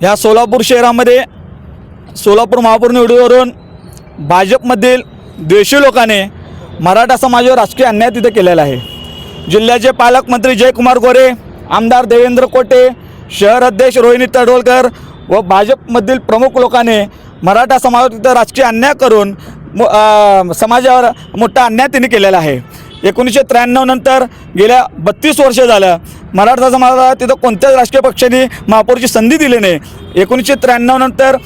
ह्या सोलापूर शहरामध्ये सोलापूर महापौर निवडीवरून भाजपमधील द्वेषी लोकांनी मराठा समाजावर राजकीय अन्याय तिथे केलेला आहे। जिल्ह्याचे पालकमंत्री जयकुमार गोरे, आमदार देवेंद्र कोटे, शहर अध्यक्ष रोहिणी तडवलकर व भाजपमधील प्रमुख लोकांनी मराठा समाजावर तिथं राजकीय अन्याय करून समाजावर मोठा अन्याय त्यांनी केलेला आहे। 1993 नंतर गेल्या 32 वर्ष झालं मराठा समाजाला तिथं कोणत्याच राजकीय पक्षाने महापौरची संधी दिली नाही। 1993 नंतर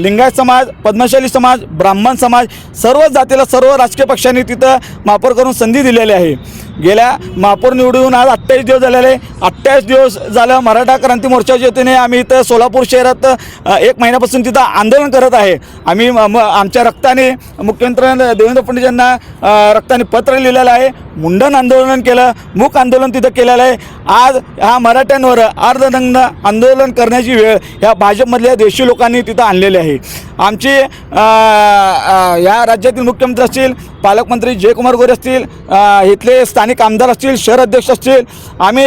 लिंगायत समाज, पद्मशाली समाज, ब्राह्मण समाज सर्व जातीला सर्व राजकीय पक्षांनी तिथं महापौर करून संधी दिलेली आहे। गेल्या महापौर निवडून आज 28 दिवस झालेले। 28 दिवस झालं मराठा क्रांती मोर्चाच्या वतीने आम्ही इथं सोलापूर शहरात 1 महिन्यापासून तिथं आंदोलन करत आहे। आम्ही आमच्या रक्ताने मुख्यमंत्री देवेंद्र फडणवीस यांना रक्ताने पत्र लिहिलेलं आहे, मुंडन आंदोलन केलं, मूक आंदोलन तिथं केलेलं आहे। आज ह्या मराठ्यांवर अर्धनग्न आंदोलन करण्याची वेळ ह्या भाजपमधल्या देशी लोकांनी तिथं आणलेली आहे। आमची या राज्यातील मुख्यमंत्री असतील, पालकमंत्री जयकुमार गोरे असतील, इथले स्थानिक आमदार असतील, शहर अध्यक्ष असतील, आम्ही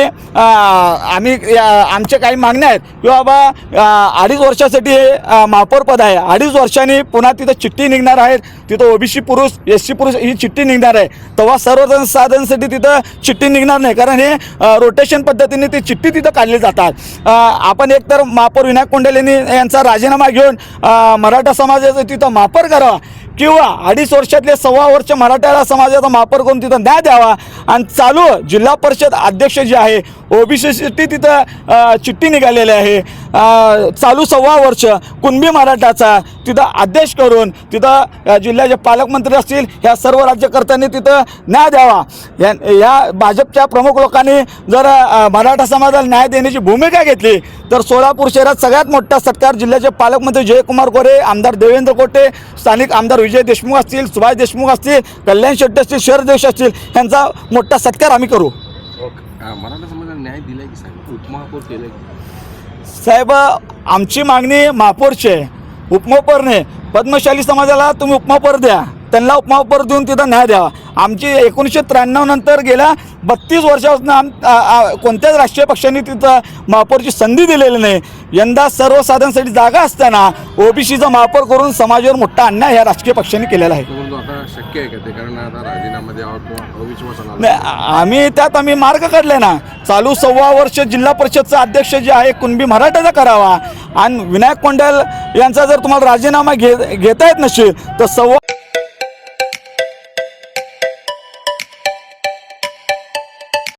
आमच्या काही मागण्या आहेत की बाबा 2.5 वर्षासाठी हे महापौर पद आहे, 2.5 वर्षांनी पुन्हा तिथं चिठ्ठी निघणार आहे, तिथं ओबीसी पुरुष, एससी पुरुष ही चिठ्ठी निघणार आहे, तेव्हा सर्वजण साधनसाठी तिथं चिठ्ठी निघणार नाही, कारण हे रोटेशन पद्धतीने ती चिठ्ठी तिथं काढली जातात। आपण एकतर महापौर विनायक कोंडेल यांचा राजीनामा घेऊन मराठा समाजाचं तिथं महापौर करावा किंवा 2.5 वर्षातले 1.25 वर्ष मराठा समाजाचा महापौर करून तिथं न्याय द्यावा आणि चालू जिल्हा परिषद अध्यक्ष जे आहे ओबीसीसाठी तिथं चिठ्ठी निघालेली आहे, चालू 1.25 वर्ष कुणबी मराठाचा तिथं आदेश करून तिथं जिल्ह्याचे पालकमंत्री असतील ह्या सर्व राज्यकर्त्यांनी तिथं न्याय द्यावा। या भाजपच्या प्रमुख लोकांनी जर मराठा समाजाला न्याय देण्याची भूमिका घेतली तर सोलापूर शहरात सगळ्यात मोठा सत्कार जिल्ह्याचे पालकमंत्री जयकुमार गोरे, आमदार देवेंद्र कोटे, स्थानिक आमदार विजय देशमुख असतील, सुभाष देशमुख असतील, कल्याण शेट्टी असतील, शहर अध्यक्ष असतील, यांचा मोठा सत्कार आम्ही करू। मराठा समाजाला न्याय दिलाय की साहेब, उपमहापौर केलंय साहेब? आमची मागणी महापौरची आहे, उपमहापौर नाही। पद्मशाली समाजाला तुम्ही उपमहापौर द्या, त्यांना उपमहापौर देऊन तिथं न्याय द्यावा। आमची 1993 नंतर गेल्या 32 वर्षापासून कोणत्याच राष्ट्रीय पक्षांनी तिथं महापौरची संधी दिलेली नाही। यंदा सर्वसाधारणसाठी जागा असताना ओबीसीचा महापौर करून समाजावर मोठा अन्याय ह्या राजकीय पक्षांनी केलेला आहे। आता शक्य आहे का ते? कारण आता राजीनामध्ये अविश्वास आला, आम्ही मार्ग काढले ना। चालू 1.25 वर्ष जिल्हा परिषदचा अध्यक्ष जे आहे कुणबी मराठाचा करावा आणि विनायक कोंडेल यांचा जर तुम्हाला राजीनामा घेता येत नसेल तर